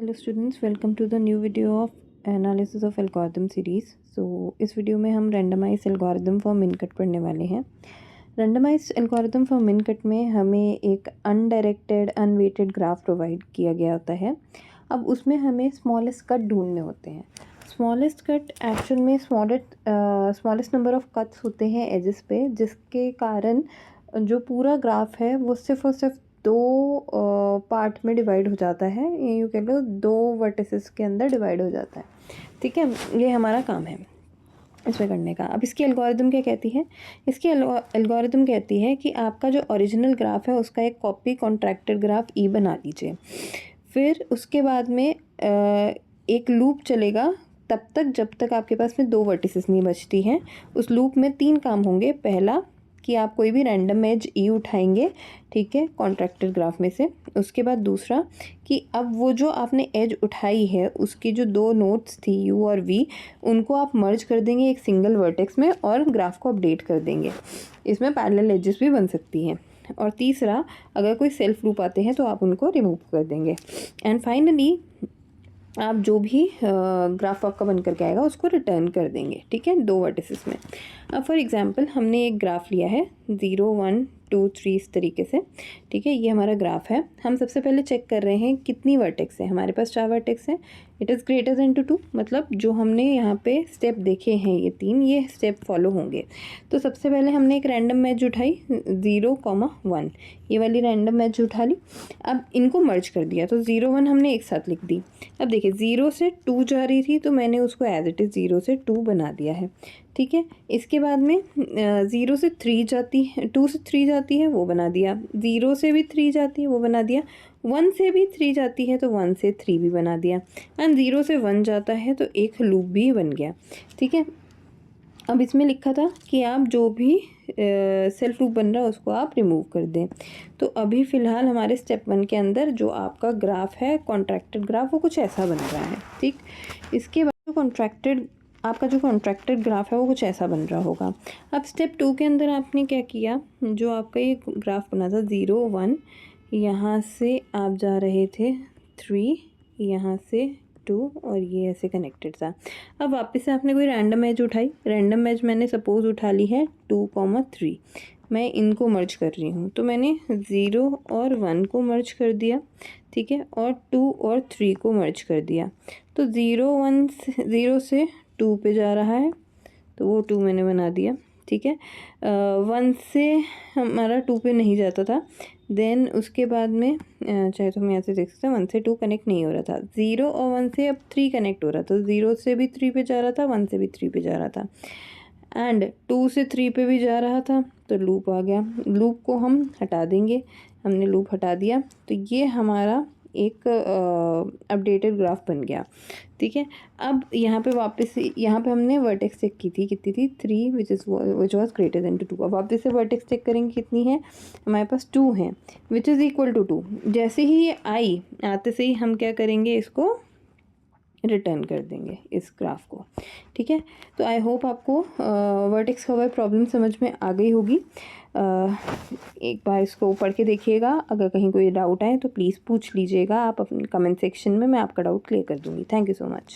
Hello students, welcome to the new video of analysis of algorithm series. इस video में हम randomise algorithm for mincut पढ़ने वाले हैं। रैंडमाइज एल्गोरिथम फॉर मिनकट में हमें एक अनडायरेक्टेड अनवेटेड ग्राफ प्रोवाइड किया गया होता है। अब उसमें हमें स्मॉलेस्ट कट ढूंढने होते हैं। स्मॉलेस्ट कट एक्चुअल में स्मॉलेस्ट नंबर ऑफ कट्स होते हैं एजेस पे, जिसके कारण जो पूरा ग्राफ है वो सिर्फ और सिर्फ दो पार्ट में डिवाइड हो जाता है। यूँ कह लो दो वर्टिसेस के अंदर डिवाइड हो जाता है। ठीक है, ये हमारा काम है इसमें करने का। अब इसकी एल्गोरिथम क्या कहती है? इसकी एल्गोरिथम कहती है कि आपका जो ओरिजिनल ग्राफ है उसका एक कॉपी कॉन्ट्रैक्टेड ग्राफ ई बना लीजिए। फिर उसके बाद में एक लूप चलेगा तब तक जब तक आपके पास में दो वर्टिसेस नहीं बचती हैं। उस लूप में तीन काम होंगे। पहला कि आप कोई भी रैंडम एज ई उठाएंगे, ठीक है, कॉन्ट्रैक्टेड ग्राफ में से। उसके बाद दूसरा कि अब वो जो आपने एज उठाई है उसकी जो दो नोड्स थी यू और वी, उनको आप मर्ज कर देंगे एक सिंगल वर्टेक्स में और ग्राफ को अपडेट कर देंगे। इसमें पैरेलल एजेस भी बन सकती हैं। और तीसरा, अगर कोई सेल्फ लूप आते हैं तो आप उनको रिमूव कर देंगे। एंड फाइनली आप जो भी ग्राफ आपका बन करके आएगा उसको रिटर्न कर देंगे, ठीक है, दो वर्टिसेस में। अब फॉर एग्जांपल हमने एक ग्राफ लिया है 0 1 2 3 इस तरीके से, ठीक है, ये हमारा ग्राफ है। हम सबसे पहले चेक कर रहे हैं कितनी वर्टेक्स है। हमारे पास 4 वर्टेक्स हैं। It is greater than two 2, मतलब जो हमने यहाँ पे स्टेप देखे हैं ये तीन, ये स्टेप फॉलो होंगे। तो सबसे पहले हमने एक रैंडम मैच उठाई 0, 1, ये वाली रैंडम मैच उठा ली। अब इनको मर्ज कर दिया तो 0 1 हमने एक साथ लिख दी। अब देखिए 0 से 2 जा रही थी तो मैंने उसको एज इट इज़ 0 से 2 बना दिया है, ठीक है। इसके बाद में 0 से 3 जाती है, 2 से 3 जाती है वो बना दिया। 0 से भी 3 जाती है वो बना दिया। 1 से भी 3 जाती है तो 1 से 3 भी बना दिया। एंड 0 से 1 जाता है तो एक लूप भी बन गया, ठीक है। अब इसमें लिखा था कि आप जो भी सेल्फ लूप बन रहा है उसको आप रिमूव कर दें। तो अभी फ़िलहाल हमारे स्टेप 1 के अंदर जो आपका ग्राफ है कॉन्ट्रैक्टेड ग्राफ, वो कुछ ऐसा बन रहा है, ठीक। इसके बाद आपका जो कॉन्ट्रैक्टेड ग्राफ है वो कुछ ऐसा बन रहा होगा। अब स्टेप 2 के अंदर आपने क्या किया, जो आपका ये ग्राफ बना था 0 1, यहाँ से आप जा रहे थे 3, यहाँ से 2 और ये ऐसे कनेक्टेड था। अब वापस से आपने कोई रैंडम एज उठाई। रैंडम एज मैंने सपोज उठा ली है 2, 3। मैं इनको मर्ज कर रही हूँ तो मैंने 0 और 1 को मर्ज कर दिया, ठीक है, और 2 और 3 को मर्ज कर दिया। तो 0 से 2 पे जा रहा है तो वो 2 मैंने बना दिया, ठीक है। 1 से हमारा 2 पे नहीं जाता था। देन उसके बाद में चाहे तो हम यहाँ से देख सकते हैं 1 से 2 कनेक्ट नहीं हो रहा था। 0 और 1 से अब 3 कनेक्ट हो रहा था। 0 से भी 3 पे जा रहा था, 1 से भी 3 पे जा रहा था, एंड 2 से 3 पे भी जा रहा था तो लूप आ गया। लूप को हम हटा देंगे। हमने लूप हटा दिया तो ये हमारा एक अपडेटेड ग्राफ बन गया, ठीक है। अब यहाँ पे वापस यहाँ पे हमने वर्टेक्स चेक की थी, कितनी थी 3, which was greater than two 2। अब वापस से वर्टेक्स चेक करेंगे कितनी है, हमारे पास 2 है, विच इज़ इक्वल टू 2। जैसे ही ये आई आते से ही हम क्या करेंगे, इसको रिटर्न कर देंगे इस ग्राफ को, ठीक है। तो आई होप आपको वर्टेक्स कवर प्रॉब्लम समझ में आ गई होगी। एक बार इसको पढ़ के देखिएगा। अगर कहीं कोई डाउट आए तो प्लीज़ पूछ लीजिएगा आप अपने कमेंट सेक्शन में, मैं आपका डाउट क्लियर कर दूँगी। Thank you so much.